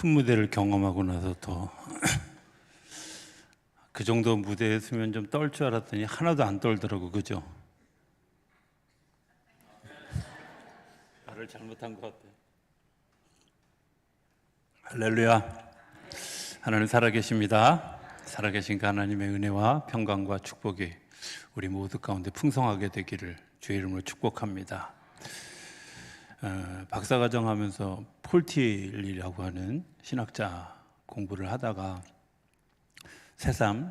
큰 무대를 경험하고 나서 더 그 정도 무대에 서면 좀 떨 줄 알았더니 하나도 안 떨더라고. 그죠? 말을 잘못한 것 같아요. 할렐루야. 하나님 살아계십니다. 살아계신 그 하나님의 은혜와 평강과 축복이 우리 모두 가운데 풍성하게 되기를 주의 이름으로 축복합니다. 박사과정 하면서 폴틸리라고 하는 신학자 공부를 하다가 새삼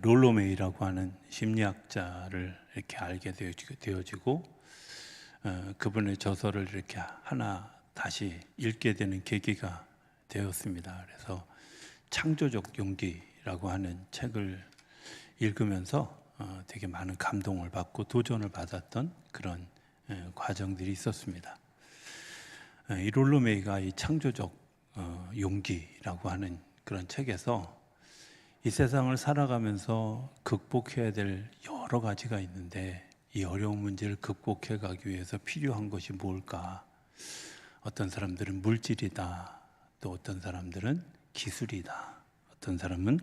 롤로메이라고 하는 심리학자를 이렇게 알게 되어지고 그분의 저서를 이렇게 하나 다시 읽게 되는 계기가 되었습니다. 그래서 창조적 용기라고 하는 책을 읽으면서 되게 많은 감동을 받고 도전을 받았던 그런 과정들이 있었습니다. 이 롤로메이가 이 창조적 용기라고 하는 그런 책에서 이 세상을 살아가면서 극복해야 될 여러 가지가 있는데 이 어려운 문제를 극복해 가기 위해서 필요한 것이 뭘까? 어떤 사람들은 물질이다. 또 어떤 사람들은 기술이다. 어떤 사람은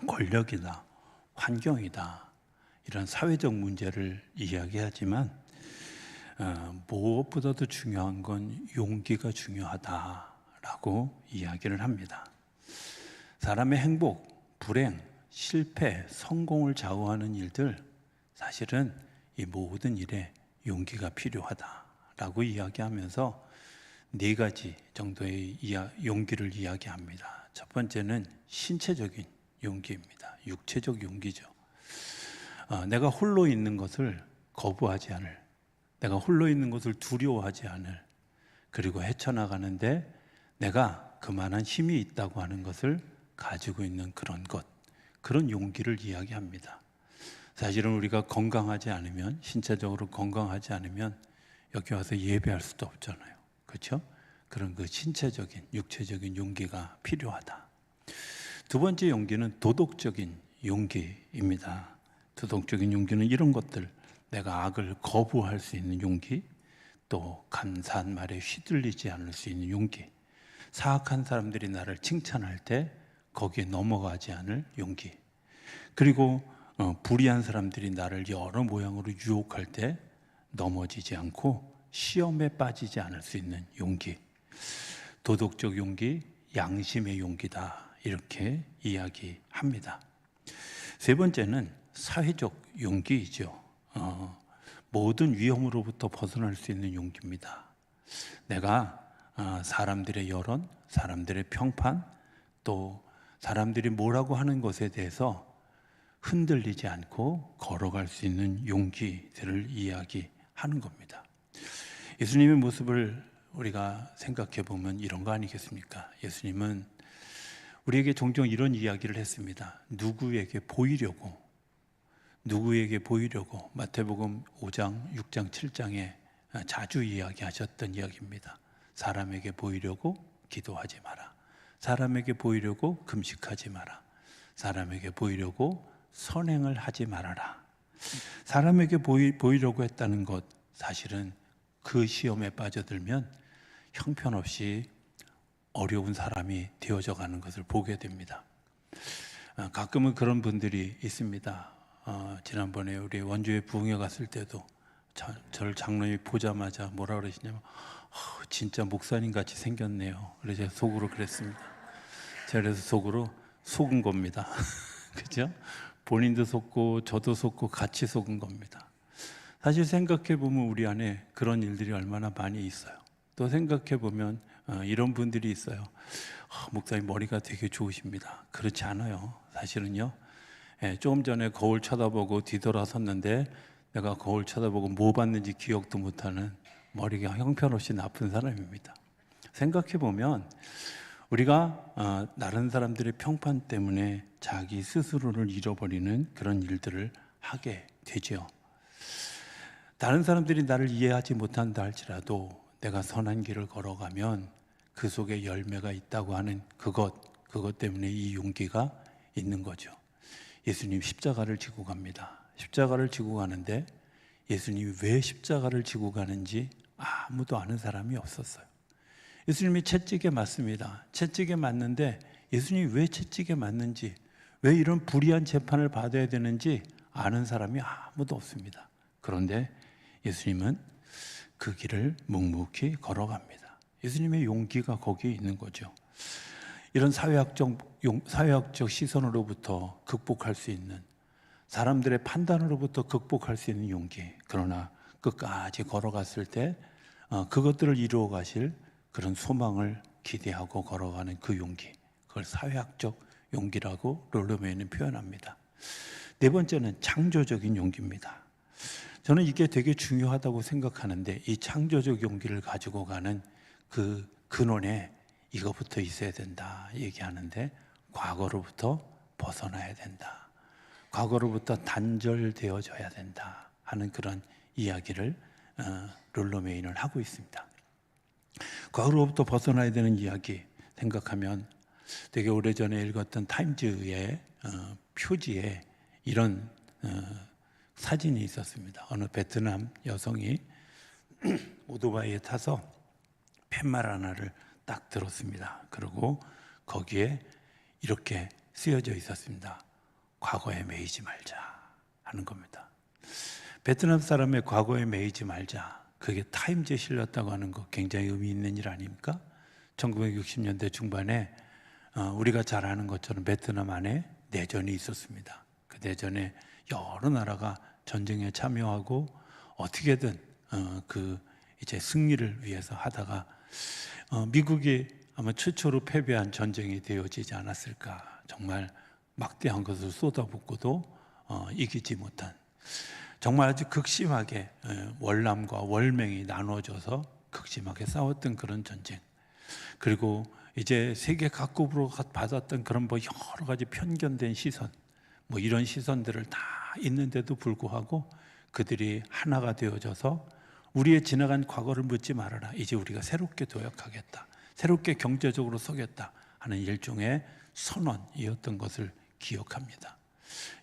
권력이다. 환경이다. 이런 사회적 문제를 이야기하지만 무엇보다도 중요한 건 용기가 중요하다라고 이야기를 합니다. 사람의 행복, 불행, 실패, 성공을 좌우하는 일들, 사실은 이 모든 일에 용기가 필요하다라고 이야기하면서 4가지 정도의 용기를 이야기합니다. 첫 번째는 신체적인 용기입니다. 육체적 용기죠. 내가 홀로 있는 것을 거부하지 않을, 내가 홀로 있는 것을 두려워하지 않을, 그리고 헤쳐나가는데 내가 그만한 힘이 있다고 하는 것을 가지고 있는 그런 것, 그런 용기를 이야기합니다. 사실은 우리가 건강하지 않으면, 신체적으로 건강하지 않으면 여기 와서 예배할 수도 없잖아요. 그렇죠? 그런 그 신체적인, 육체적인 용기가 필요하다. 두 번째 용기는 도덕적인 용기입니다. 도덕적인 용기는 이런 것들, 내가 악을 거부할 수 있는 용기, 또 감사한 말에 휘둘리지 않을 수 있는 용기, 사악한 사람들이 나를 칭찬할 때 거기에 넘어가지 않을 용기, 그리고 불의한 사람들이 나를 여러 모양으로 유혹할 때 넘어지지 않고 시험에 빠지지 않을 수 있는 용기, 도덕적 용기, 양심의 용기다, 이렇게 이야기합니다. 세 번째는 사회적 용기이죠. 모든 위험으로부터 벗어날 수 있는 용기입니다. 내가 사람들의 여론, 사람들의 평판, 또 사람들이 뭐라고 하는 것에 대해서 흔들리지 않고 걸어갈 수 있는 용기들을 이야기하는 겁니다. 예수님의 모습을 우리가 생각해 보면 이런 거 아니겠습니까? 예수님은 우리에게 종종 이런 이야기를 했습니다. 누구에게 보이려고 마태복음 5장, 6장, 7장에 자주 이야기하셨던 이야기입니다. 사람에게 보이려고 기도하지 마라. 사람에게 보이려고 금식하지 마라. 사람에게 보이려고 선행을 하지 말아라. 사람에게 보이려고 했다는 것, 사실은 그 시험에 빠져들면 형편없이 어려운 사람이 되어져 가는 것을 보게 됩니다. 가끔은 그런 분들이 있습니다. 지난번에 우리 원주에 부흥회 갔을 때도 저를 장로님이 보자마자 뭐라 그러시냐면 진짜 목사님 같이 생겼네요. 그래서 제가 속으로 그랬습니다. 제가 그래서 속으로 속은 겁니다. 그죠? 본인도 속고 저도 속고 같이 속은 겁니다. 사실 생각해 보면 우리 안에 그런 일들이 얼마나 많이 있어요. 또 생각해 보면 이런 분들이 있어요. 목사님 머리가 되게 좋으십니다. 그렇지 않아요. 사실은요. 조금 전에 거울 쳐다보고 뒤돌아섰는데 내가 거울 쳐다보고 뭐 봤는지 기억도 못하는 머리가 형편없이 나쁜 사람입니다. 생각해 보면 우리가 다른 사람들의 평판 때문에 자기 스스로를 잃어버리는 그런 일들을 하게 되죠. 다른 사람들이 나를 이해하지 못한다 할지라도 내가 선한 길을 걸어가면 그 속에 열매가 있다고 하는 그것 때문에 이 용기가 있는 거죠. 예수님 십자가를 지고 갑니다. 십자가를 지고 가는데 예수님이 왜 십자가를 지고 가는지 아무도 아는 사람이 없었어요. 예수님이 채찍에 맞습니다. 채찍에 맞는데 예수님이 왜 채찍에 맞는지, 왜 이런 불의한 재판을 받아야 되는지 아는 사람이 아무도 없습니다. 그런데 예수님은 그 길을 묵묵히 걸어갑니다. 예수님의 용기가 거기에 있는 거죠. 이런 사회학적 시선으로부터 극복할 수 있는, 사람들의 판단으로부터 극복할 수 있는 용기, 그러나 끝까지 걸어갔을 때 그것들을 이루어 가실 그런 소망을 기대하고 걸어가는 그 용기, 그걸 사회학적 용기라고 롤러메이는 표현합니다. 네 번째는 창조적인 용기입니다. 저는 이게 되게 중요하다고 생각하는데, 이 창조적 용기를 가지고 가는 그 근원에 이거부터 있어야 된다 얘기하는데, 과거로부터 벗어나야 된다, 과거로부터 단절되어져야 된다 하는 그런 이야기를 롤러메이는 하고 있습니다. 과거로부터 벗어나야 되는 이야기 생각하면, 되게 오래전에 읽었던 타임즈의 표지에 이런 사진이 있었습니다. 어느 베트남 여성이 오토바이에 타서 팻말 하나를 딱 들었습니다. 그리고 거기에 이렇게 쓰여져 있었습니다. 과거에 매이지 말자 하는 겁니다. 베트남 사람의 과거에 매이지 말자, 그게 타임즈에 실렸다고 하는 거 굉장히 의미 있는 일 아닙니까? 1960년대 중반에 우리가 잘 아는 것처럼 베트남 안에 내전이 있었습니다. 그 내전에 여러 나라가 전쟁에 참여하고 어떻게든 그 이제 승리를 위해서 하다가 미국이 아마 최초로 패배한 전쟁이 되어지지 않았을까. 정말 막대한 것을 쏟아붓고도 이기지 못한, 정말 아주 극심하게 월남과 월맹이 나눠져서 극심하게 싸웠던 그런 전쟁. 그리고 이제 세계 각국으로 받았던 그런 뭐 여러 가지 편견된 시선, 뭐 이런 시선들을 다 있는데도 불구하고 그들이 하나가 되어져서 우리의 지나간 과거를 묻지 말아라, 이제 우리가 새롭게 도약하겠다, 새롭게 경제적으로 서겠다 하는 일종의 선언이었던 것을 기억합니다.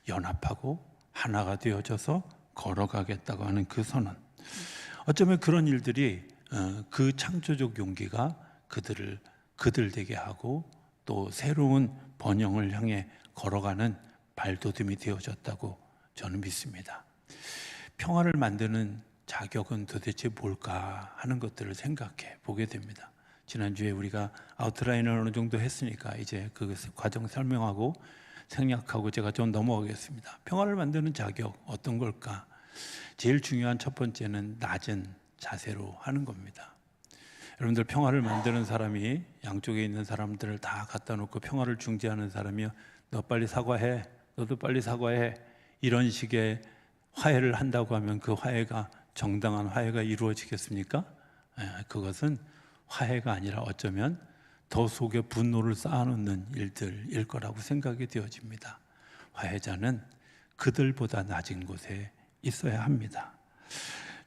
연합하고 하나가 되어져서 걸어가겠다고 하는 그 선언. 어쩌면 그런 일들이 그 창조적 용기가 그들 되게 하고 또 새로운 번영을 향해 걸어가는 발돋움이 되어졌다고 저는 믿습니다. 평화를 만드는 자격은 도대체 뭘까 하는 것들을 생각해 보게 됩니다. 지난주에 우리가 아웃라인을 어느 정도 했으니까 이제 그 과정 설명하고 생략하고 제가 좀 넘어가겠습니다. 평화를 만드는 자격 어떤 걸까? 제일 중요한 첫 번째는 낮은 자세로 하는 겁니다. 여러분들, 평화를 만드는 사람이 양쪽에 있는 사람들을 다 갖다 놓고 평화를 중재하는 사람이 너 빨리 사과해, 너도 빨리 사과해, 이런 식의 화해를 한다고 하면 그 화해가 정당한 화해가 이루어지겠습니까? 그것은 화해가 아니라 어쩌면 더 속에 분노를 쌓아놓는 일들일 거라고 생각이 되어집니다. 화해자는 그들보다 낮은 곳에 있어야 합니다.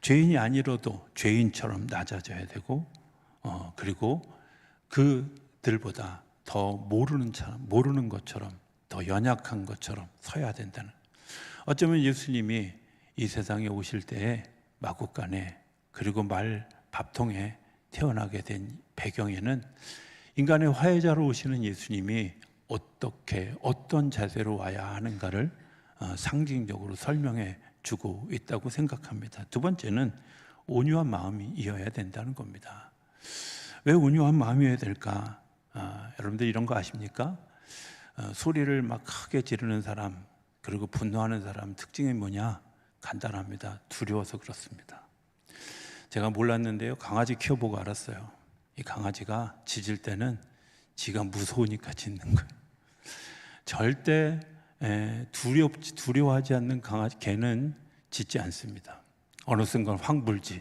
죄인이 아니라도 죄인처럼 낮아져야 되고, 그리고 그들보다 더 모르는 것처럼, 더 연약한 것처럼 서야 된다는. 어쩌면 예수님이 이 세상에 오실 때에 마구간에, 그리고 말 밥통에 태어나게 된 배경에는 인간의 화해자로 오시는 예수님이 어떤 자세로 와야 하는가를 상징적으로 설명해 주고 있다고 생각합니다. 두 번째는 온유한 마음이어야 된다는 겁니다. 왜 온유한 마음이어야 될까? 여러분들 이런 거 아십니까? 소리를 막 크게 지르는 사람, 그리고 분노하는 사람 특징이 뭐냐? 간단합니다. 두려워서 그렇습니다. 제가 몰랐는데요, 강아지 키워보고 알았어요. 이 강아지가 짖을 때는 지가 무서우니까 짖는 거예요. 절대 두려워하지 않는 강아지, 개는 짖지 않습니다. 어느 순간 확 물지.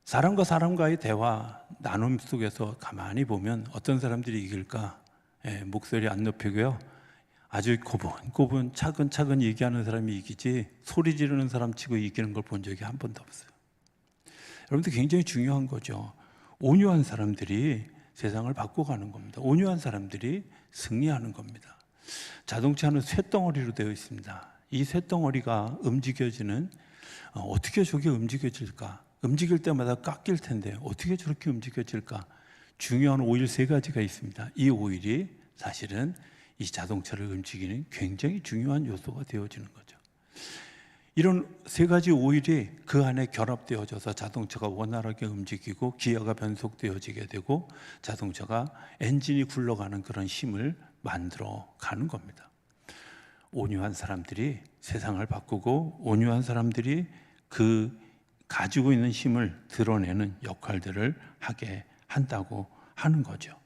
사람과 사람과의 대화, 나눔 속에서 가만히 보면 어떤 사람들이 이길까? 목소리 안 높이고요, 아주 고분 차근차근 얘기하는 사람이 이기지, 소리 지르는 사람 치고 이기는 걸 본 적이 한 번도 없어요. 여러분들, 굉장히 중요한 거죠. 온유한 사람들이 세상을 바꿔가는 겁니다. 온유한 사람들이 승리하는 겁니다. 자동차는 쇳덩어리로 되어 있습니다. 이 쇳덩어리가 움직여지는, 어떻게 저게 움직여질까? 움직일 때마다 깎일 텐데 어떻게 저렇게 움직여질까? 중요한 오일 세 가지가 있습니다. 이 오일이 사실은 이 자동차를 움직이는 굉장히 중요한 요소가 되어지는 거죠. 이런 세 가지 오일이 그 안에 결합되어져서 자동차가 원활하게 움직이고 기어가 변속되어지게 되고 자동차가 엔진이 굴러가는 그런 힘을 만들어 가는 겁니다. 온유한 사람들이 세상을 바꾸고 온유한 사람들이 그 가지고 있는 힘을 드러내는 역할들을 하게 한다고 하는 거죠.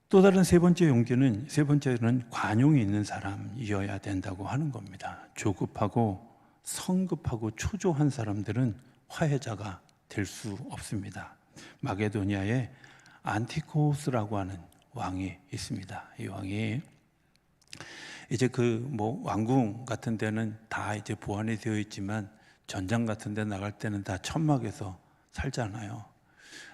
또 다른 세 번째는 관용이 있는 사람이어야 된다고 하는 겁니다. 조급하고 성급하고 초조한 사람들은 화해자가 될 수 없습니다. 마게도니아에 안티코스라고 하는 왕이 있습니다. 이 왕이 이제 왕궁 같은 데는 다 이제 보완이 되어 있지만 전장 같은 데 나갈 때는 다 천막에서 살잖아요.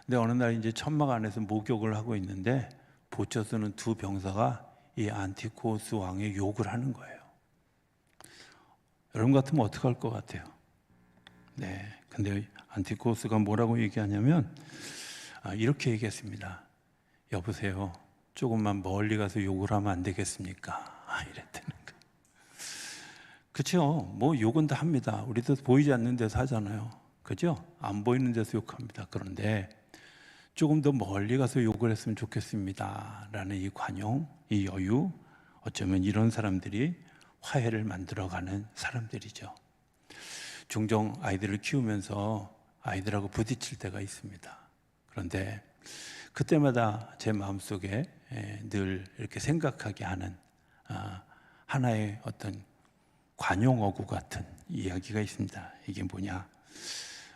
근데 어느 날 이제 천막 안에서 목욕을 하고 있는데 보초 쓰는 두 병사가 이 안티코스 왕의 욕을 하는 거예요. 여러분 같으면 어떻게 할 것 같아요? 네, 근데 안티코스가 뭐라고 얘기하냐면 이렇게 얘기했습니다. 여보세요, 조금만 멀리 가서 욕을 하면 안 되겠습니까? 이랬다는 거예요. 그렇죠? 뭐 욕은 다 합니다. 우리도 보이지 않는 데서 하잖아요. 그죠? 안 보이는 데서 욕합니다. 그런데 조금 더 멀리 가서 욕을 했으면 좋겠습니다 라는 이 관용, 이 여유, 어쩌면 이런 사람들이 화해를 만들어가는 사람들이죠. 종종 아이들을 키우면서 아이들하고 부딪힐 때가 있습니다. 그런데 그때마다 제 마음속에 늘 이렇게 생각하게 하는 하나의 어떤 관용어구 같은 이야기가 있습니다. 이게 뭐냐?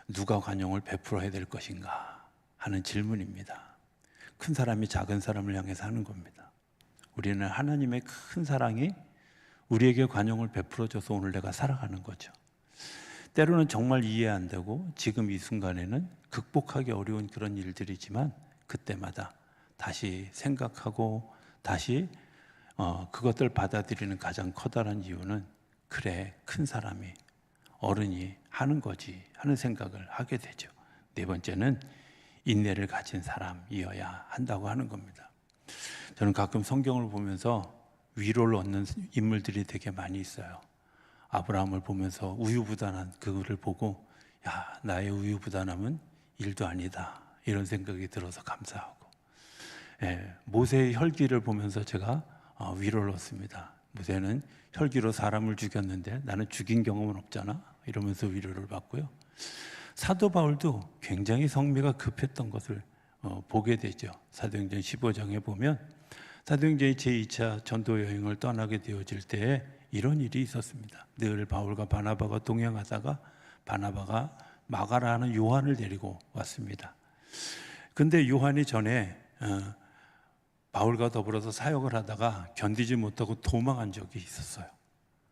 누가 관용을 베풀어야 될 것인가 하는 질문입니다. 큰 사람이 작은 사람을 향해서 하는 겁니다. 우리는 하나님의 큰 사랑이 우리에게 관용을 베풀어줘서 오늘 내가 살아가는 거죠. 때로는 정말 이해 안 되고 지금 이 순간에는 극복하기 어려운 그런 일들이지만 그때마다 다시 생각하고 다시 그것들 받아들이는 가장 커다란 이유는 그래, 큰 사람이 어른이 하는 거지 하는 생각을 하게 되죠. 네 번째는 인내를 가진 사람이어야 한다고 하는 겁니다. 저는 가끔 성경을 보면서 위로를 얻는 인물들이 되게 많이 있어요. 아브라함을 보면서 우유부단한 그거를 보고 야, 나의 우유부단함은 일도 아니다 이런 생각이 들어서 감사하고, 모세의 혈기를 보면서 제가 위로를 얻습니다. 모세는 혈기로 사람을 죽였는데 나는 죽인 경험은 없잖아 이러면서 위로를 받고요. 사도 바울도 굉장히 성미가 급했던 것을 보게 되죠. 사도행전 15장에 보면 사도행전이 제2차 전도 여행을 떠나게 되어질 때에 이런 일이 있었습니다. 늘 바울과 바나바가 동행하다가 바나바가 마가라는 요한을 데리고 왔습니다. 근데 요한이 전에 바울과 더불어서 사역을 하다가 견디지 못하고 도망한 적이 있었어요.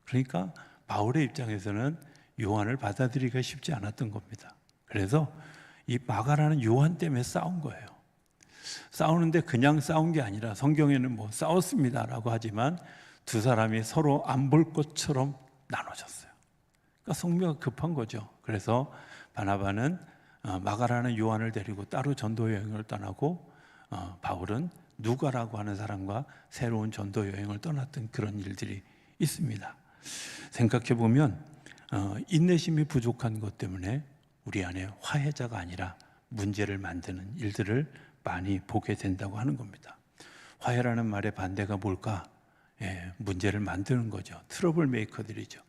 그러니까 바울의 입장에서는 요한을 받아들이기가 쉽지 않았던 겁니다. 그래서 이 마가라는 요한 때문에 싸운 거예요. 싸우는데 그냥 싸운 게 아니라 성경에는 뭐 싸웠습니다라고 하지만 두 사람이 서로 안 볼 것처럼 나눠졌어요. 그러니까 성미가 급한 거죠. 그래서 바나바는 마가라는 요한을 데리고 따로 전도 여행을 떠나고 바울은 누가라고 하는 사람과 새로운 전도 여행을 떠났던 그런 일들이 있습니다. 생각해 보면 인내심이 부족한 것 때문에 우리 안에 화해자가 아니라 문제를 만드는 일들을 많이 보게 된다고 하는 겁니다. 화해라는 말의 반대가 뭘까? 문제를 만드는 거죠. 트러블 메이커들이죠.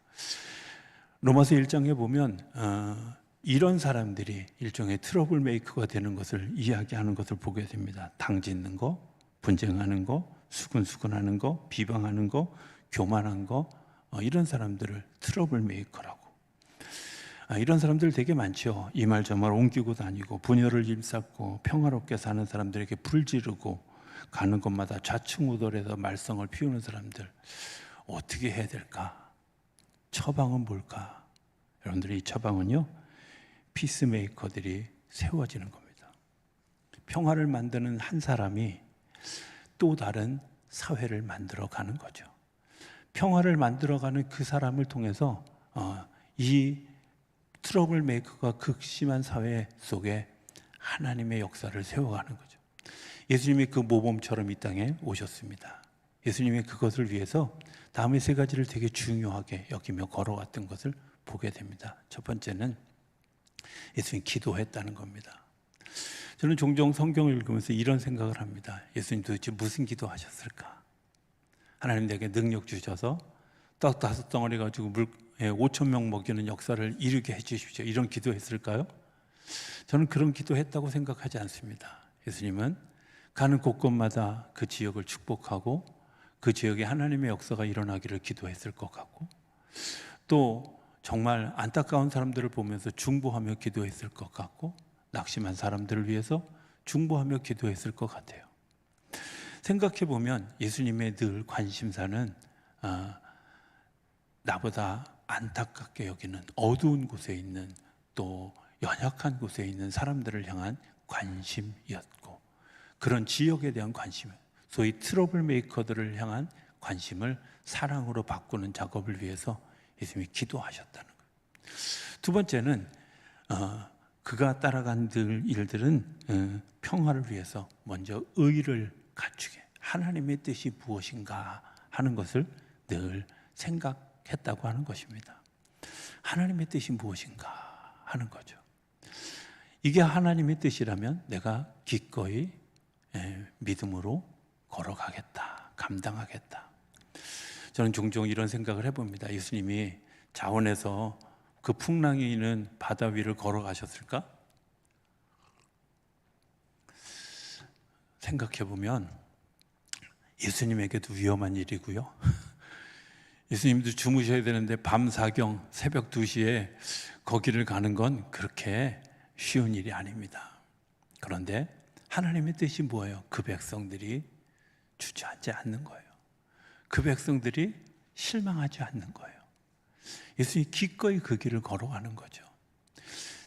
로마서 1장에 보면 이런 사람들이 일종의 트러블 메이커가 되는 것을 이야기하는 것을 보게 됩니다. 당짓는 거, 분쟁하는 거, 수근수근하는 거, 비방하는 거, 교만한 거, 이런 사람들을 트러블 메이커라고. 이런 사람들 되게 많죠. 이 말 저 말 옮기고 다니고 분열을 일삼고 평화롭게 사는 사람들에게 불 지르고 가는 곳마다 좌충우돌해서 말썽을 피우는 사람들, 어떻게 해야 될까? 처방은 뭘까? 여러분들이 이 처방은요, 피스메이커들이 세워지는 겁니다. 평화를 만드는 한 사람이 또 다른 사회를 만들어가는 거죠. 평화를 만들어가는 그 사람을 통해서 이 트러블 메이커가 극심한 사회 속에 하나님의 역사를 세워가는 거죠. 예수님이 그 모범처럼 이 땅에 오셨습니다. 예수님이 그것을 위해서 다음의 세 가지를 되게 중요하게 여기며 걸어왔던 것을 보게 됩니다. 첫 번째는 예수님이 기도했다는 겁니다. 저는 종종 성경을 읽으면서 이런 생각을 합니다. 예수님 도대체 무슨 기도하셨을까? 하나님 내게 능력 주셔서 떡 5덩어리 가지고 5천 명 먹이는 역사를 이루게 해주십시오. 이런 기도했을까요? 저는 그런 기도했다고 생각하지 않습니다. 예수님은 가는 곳곳마다 그 지역을 축복하고 그 지역에 하나님의 역사가 일어나기를 기도했을 것 같고, 또 정말 안타까운 사람들을 보면서 중보하며 기도했을 것 같고, 낙심한 사람들을 위해서 중보하며 기도했을 것 같아요. 생각해 보면 예수님의 늘 관심사는 나보다 안타깝게 여기는 어두운 곳에 있는, 또 연약한 곳에 있는 사람들을 향한 관심이었고, 그런 지역에 대한 관심, 소위 트러블 메이커들을 향한 관심을 사랑으로 바꾸는 작업을 위해서 예수님이 기도하셨다는 거예요. 두 번째는 그가 따라간 일들은 평화를 위해서 먼저 의를 갖추게, 하나님의 뜻이 무엇인가 하는 것을 늘 생각했다고 하는 것입니다. 하나님의 뜻이 무엇인가 하는 거죠. 이게 하나님의 뜻이라면 내가 기꺼이 믿음으로 걸어가겠다, 감당하겠다. 저는 종종 이런 생각을 해봅니다. 예수님이 자원에서 그 풍랑이 있는 바다 위를 걸어가셨을까? 생각해보면 예수님에게도 위험한 일이고요. 예수님도 주무셔야 되는데 밤 사경 새벽 2시에 거기를 가는 건 그렇게 쉬운 일이 아닙니다. 그런데 하나님의 뜻이 뭐예요? 그 백성들이 주저앉지 않는 거예요. 그 백성들이 실망하지 않는 거예요. 예수님이 기꺼이 그 길을 걸어가는 거죠.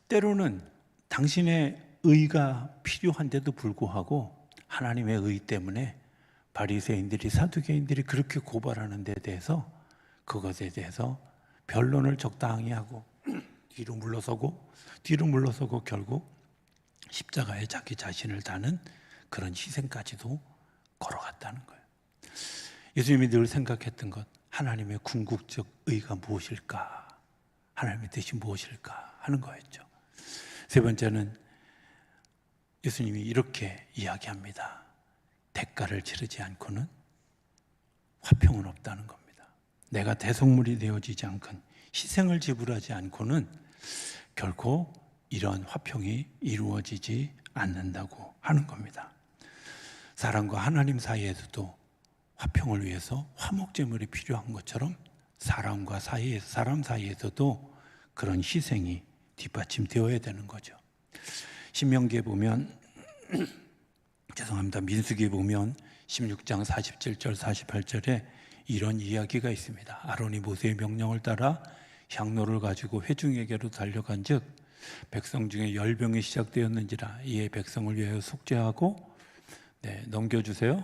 때로는 당신의 의가 필요한데도 불구하고 하나님의 의 때문에 바리새인들이, 사두개인들이 그렇게 고발하는 데 대해서, 그것에 대해서 변론을 적당히 하고 뒤로 물러서고 결국 십자가에 자기 자신을 다는 그런 희생까지도 걸어갔다는 거예요. 예수님이 늘 생각했던 것, 하나님의 궁극적 의가 무엇일까? 하나님의 뜻이 무엇일까? 하는 거였죠. 세 번째는 예수님이 이렇게 이야기합니다. 대가를 치르지 않고는 화평은 없다는 겁니다. 내가 대속물이 되어지지 않건, 희생을 지불하지 않고는 결코 이런 화평이 이루어지지 않는다고 하는 겁니다. 사람과 하나님 사이에서도 화평을 위해서 화목제물이 필요한 것처럼 사람 사이에서도 그런 희생이 뒷받침되어야 되는 거죠. 신명기에 보면 민수기에 보면 16장 47절 48절에 이런 이야기가 있습니다. 아론이 모세의 명령을 따라 향로를 가지고 회중에게로 달려간 즉 백성 중에 열병이 시작되었는지라 이에 백성을 위하여 속죄하고 넘겨주세요.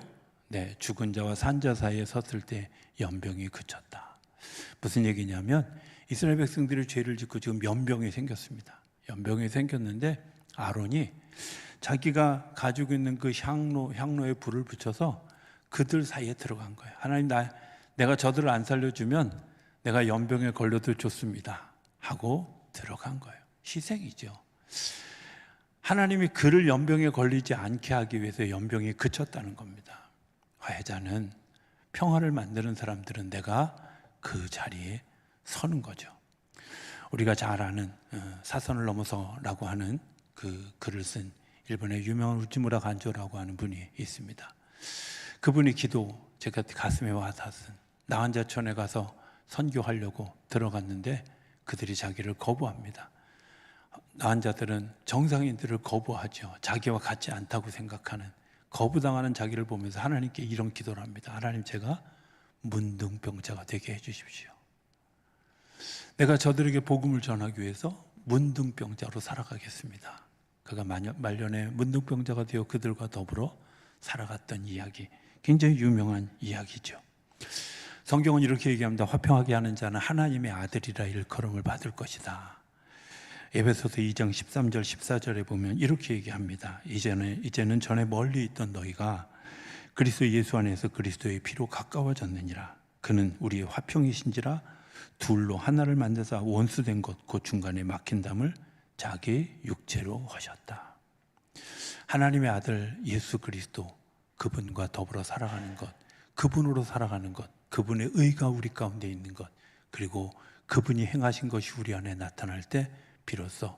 죽은 자와 산 자 사이에 섰을 때 연병이 그쳤다. 무슨 얘기냐면 이스라엘 백성들이 죄를 짓고 지금 연병이 생겼습니다. 연병이 생겼는데 아론이 자기가 가지고 있는 그 향로에 불을 붙여서 그들 사이에 들어간 거예요. 하나님, 내가 저들을 안 살려주면 내가 연병에 걸려도 좋습니다 하고 들어간 거예요. 희생이죠. 하나님이 그를 연병에 걸리지 않게 하기 위해서 연병이 그쳤다는 겁니다. 화해자는, 평화를 만드는 사람들은 내가 그 자리에 서는 거죠. 우리가 잘 아는 사선을 넘어서라고 하는 그 글을 쓴 일본의 유명한 우찌무라 간조라고 하는 분이 있습니다. 그분이 제가 가슴에 와닿은, 나한자촌에 가서 선교하려고 들어갔는데 그들이 자기를 거부합니다. 나한자들은 정상인들을 거부하죠. 자기와 같지 않다고 생각하는, 거부당하는 자기를 보면서 하나님께 이런 기도를 합니다. 하나님, 제가 문둥병자가 되게 해주십시오. 내가 저들에게 복음을 전하기 위해서 문둥병자로 살아가겠습니다. 그가 말년에 문둥병자가 되어 그들과 더불어 살아갔던 이야기, 굉장히 유명한 이야기죠. 성경은 이렇게 얘기합니다. 화평하게 하는 자는 하나님의 아들이라 일컬음을 받을 것이다. 에베소서 2장 13절 14절에 보면 이렇게 얘기합니다. 이제는 전에 멀리 있던 너희가 그리스도 예수 안에서 그리스도의 피로 가까워졌느니라. 그는 우리의 화평이신지라 둘로 하나를 만드사 원수된 것 곧 중간에 막힌 담을 자기 육체로 하셨다. 하나님의 아들 예수 그리스도, 그분과 더불어 살아가는 것, 그분으로 살아가는 것, 그분의 의가 우리 가운데 있는 것, 그리고 그분이 행하신 것이 우리 안에 나타날 때 비로소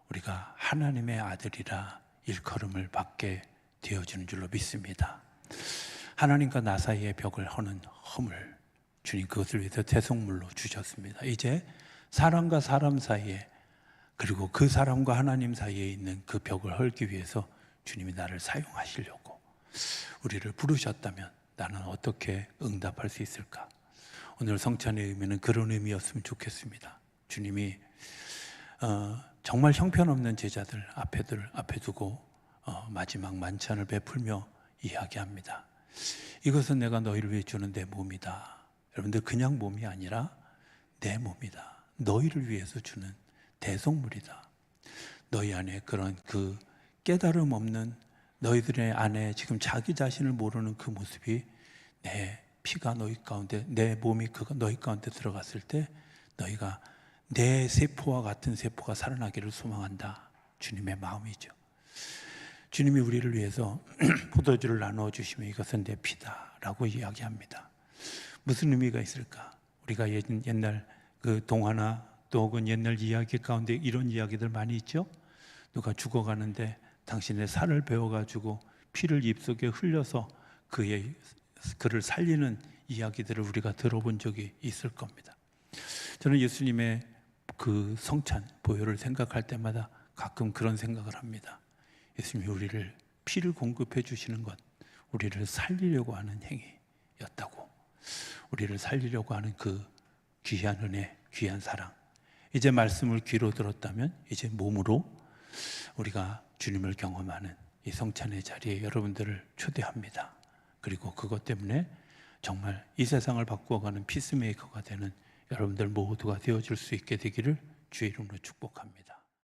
우리가 하나님의 아들이라 일컬음을 받게 되어지는 줄로 믿습니다. 하나님과 나 사이의 벽을 허는 허물, 주님 그것을 위해서 대속물로 주셨습니다. 이제 사람과 사람 사이에, 그리고 그 사람과 하나님 사이에 있는 그 벽을 헐기 위해서 주님이 나를 사용하시려고 우리를 부르셨다면 나는 어떻게 응답할 수 있을까? 오늘 성찬의 의미는 그런 의미였으면 좋겠습니다. 주님이 정말 형편없는 제자들 앞에 두고 마지막 만찬을 베풀며 이야기합니다. 이것은 내가 너희를 위해 주는 내 몸이다. 여러분들 그냥 몸이 아니라 내 몸이다. 너희를 위해서 주는 대속물이다. 너희 안에 그런 그 깨달음 없는 너희들의 안에 지금 자기 자신을 모르는 그 모습이 내 피가 너희 가운데, 내 몸이 너희 가운데 들어갔을 때 너희가 내 세포와 같은 세포가 살아나기를 소망한다. 주님의 마음이죠. 주님이 우리를 위해서 포도주를 나누어 주시면 이것은 내 피다라고 이야기합니다. 무슨 의미가 있을까? 우리가 옛날 그 동화나 또 혹은 옛날 이야기 가운데 이런 이야기들 많이 있죠. 누가 죽어가는데 당신의 살을 베어가지고 피를 입속에 흘려서 그를 살리는 이야기들을 우리가 들어본 적이 있을 겁니다. 저는 예수님의 그 성찬 보혈을 생각할 때마다 가끔 그런 생각을 합니다. 예수님이 우리를 피를 공급해 주시는 것, 우리를 살리려고 하는 행위였다고. 우리를 살리려고 하는 그 귀한 은혜, 귀한 사랑. 이제 말씀을 귀로 들었다면 이제 몸으로 우리가 주님을 경험하는 이 성찬의 자리에 여러분들을 초대합니다. 그리고 그것 때문에 정말 이 세상을 바꾸어가는 피스메이커가 되는 여러분들 모두가 되어줄 수 있게 되기를 주의 이름으로 축복합니다.